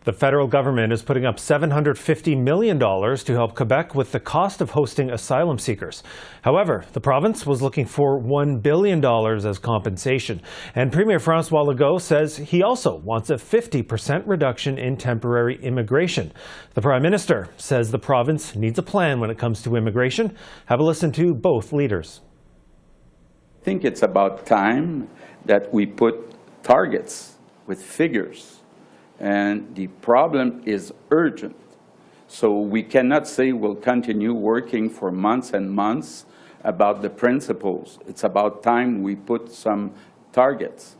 The federal government is putting up $750 million to help Quebec with the cost of hosting asylum seekers. However, the province was looking for $1 billion as compensation. And Premier François Legault says he also wants a 50% reduction in temporary immigration. The Prime Minister says the province needs a plan when it comes to immigration. Have a listen to both leaders. I think it's about time that we put targets with figures. And the problem is urgent. So we cannot say we'll continue working for months and months about the principles. It's about time we put some targets.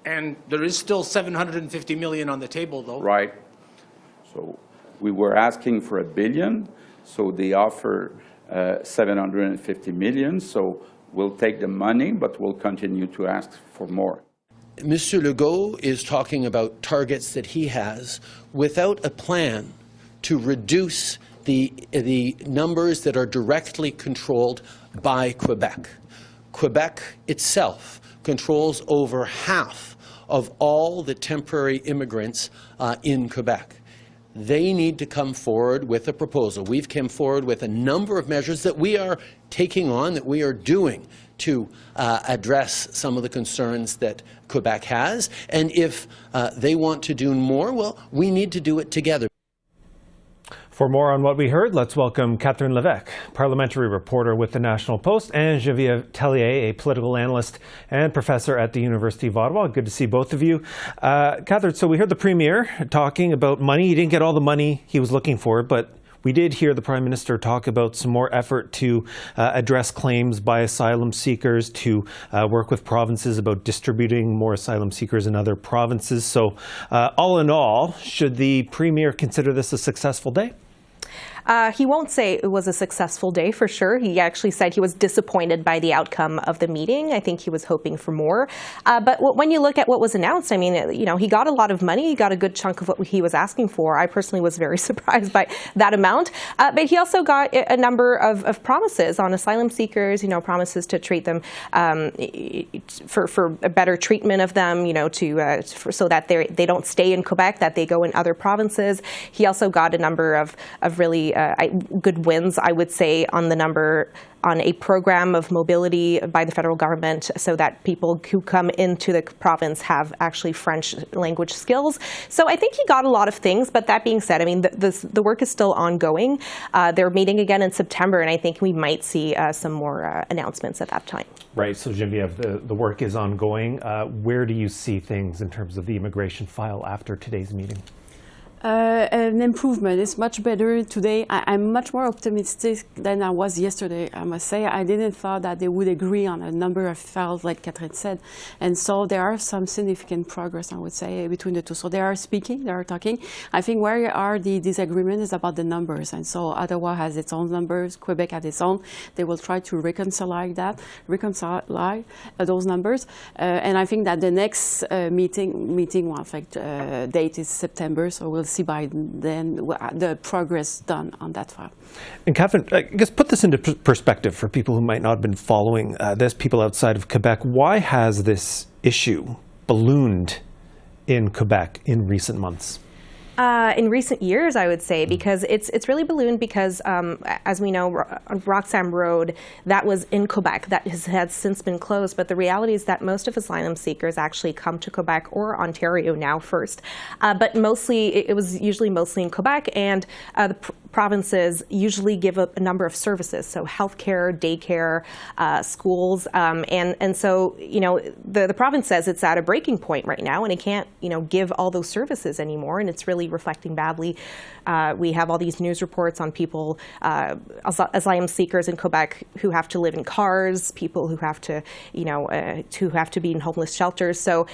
And there is still $750 million on the table, though. Right. So we were asking for $1 billion, so they offer $750 million. So we'll take the money, but we'll continue to ask for more. Mr. Legault is talking about targets that he has without a plan to reduce the numbers that are directly controlled by Quebec. Quebec itself controls over half of all the temporary immigrants in Quebec. They need to come forward with a proposal. We've come forward with a number of measures that we are taking on, that we are doing to address some of the concerns that Quebec has. And if they want to do more, well, we need to do it together. For more on what we heard, let's welcome Catherine Lévesque, parliamentary reporter with the National Post, and Geneviève Tellier, a political analyst and professor at the University of Ottawa. Good to see both of you. Catherine, so we heard the Premier talking about money. He didn't get all the money he was looking for, but we did hear the Prime Minister talk about some more effort to address claims by asylum seekers, to work with provinces about distributing more asylum seekers in other provinces. So all in all, should the Premier consider this a successful day? He won't say it was a successful day for sure. He actually said he was disappointed by the outcome of the meeting. I think he was hoping for more. But when you look at what was announced, I mean, you know, he got a lot of money. He got a good chunk of what he was asking for. I personally was very surprised by that amount. But he also got a number of promises on asylum seekers, you know, promises to treat them for a better treatment of them, you know, so that they don't stay in Quebec, that they go in other provinces. He also got a number of really good wins, I would say, on a program of mobility by the federal government so that people who come into the province have actually French language skills. So I think he got a lot of things, but that being said, I mean, the work is still ongoing. They're meeting again in September, and I think we might see some more announcements at that time. Right, so Geneviève, the work is ongoing. Where do you see things in terms of the immigration file after today's meeting? An improvement. It's much better today. I'm much more optimistic than I was yesterday, I must say. I didn't thought that they would agree on a number of files, like Catherine said. And so there are some significant progress, I would say, between the two. So they are speaking, they are talking. I think where are the disagreement is about the numbers. And so Ottawa has its own numbers, Quebec has its own. They will try to reconcile those numbers. And I think that the next meeting, well, in fact, date is September, so we'll see by then the progress done on that file. And Catherine, I guess put this into perspective for people who might not have been following this, people outside of Quebec. Why has this issue ballooned in Quebec in recent months? In recent years, I would say, because it's really ballooned because, as we know, Roxham Road, that was in Quebec, that has since been closed. But the reality is that most of asylum seekers actually come to Quebec or Ontario now first. But mostly, it was usually mostly in Quebec, and the provinces usually give a number of services, so healthcare, daycare, schools, and so, you know, the province says it's at a breaking point right now, and it can't, you know, give all those services anymore, and it's really reflecting badly. We have all these news reports on people, asylum seekers in Quebec who have to live in cars, people who have to, you know, who have to be in homeless shelters. So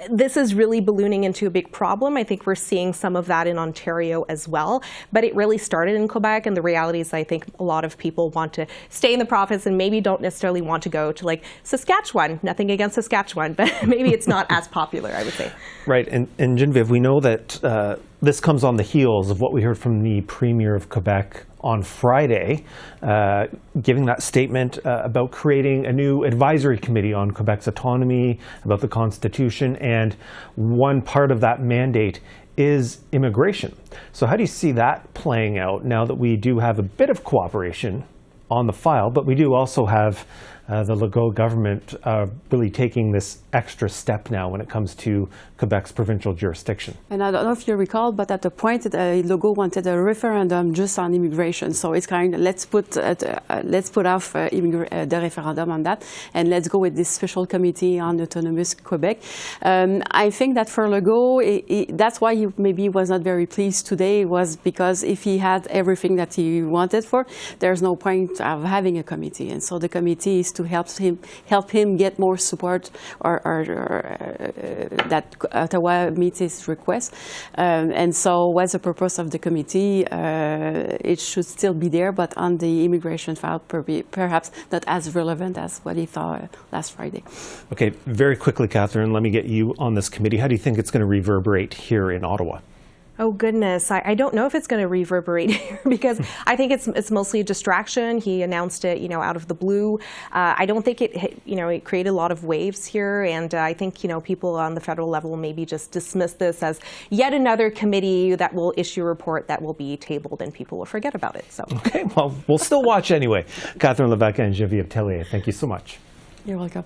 this is really ballooning into a big problem. I think we're seeing some of that in Ontario as well, but it really started in Quebec, and the reality is I think a lot of people want to stay in the province and maybe don't necessarily want to go to like Saskatchewan. Nothing against Saskatchewan, but maybe it's not as popular, I would say. Right, and Geneviève, we know that this comes on the heels of what we heard from the Premier of Quebec on Friday, giving that statement about creating a new advisory committee on Quebec's autonomy, about the Constitution, and one part of that mandate is immigration. So how do you see that playing out now that we do have a bit of cooperation on the file, but we do also have the Legault government really taking this extra step now when it comes to Quebec's provincial jurisdiction? And I don't know if you recall, but at the point, Legault wanted a referendum just on immigration. So it's kind of let's put off the referendum on that, and let's go with this special committee on autonomous Quebec. I think that for Legault, that's why he maybe was not very pleased today, was because if he had everything that he wanted for, there's no point of having a committee. And so the committee is to help him get more support, or that Ottawa meets his request. And so what's the purpose of the committee? It should still be there, but on the immigration file, perhaps not as relevant as what he thought last Friday. Okay, very quickly, Catherine, let me get you on this committee. How do you think it's going to reverberate here in Ottawa? Oh goodness, I don't know if it's going to reverberate here because I think it's mostly a distraction. He announced it, out of the blue. I don't think it created a lot of waves here, and I think people on the federal level will maybe just dismiss this as yet another committee that will issue a report that will be tabled, and people will forget about it. So okay, well, we'll still watch anyway. Catherine Lévesque and Geneviève Tellier, thank you so much. You're welcome.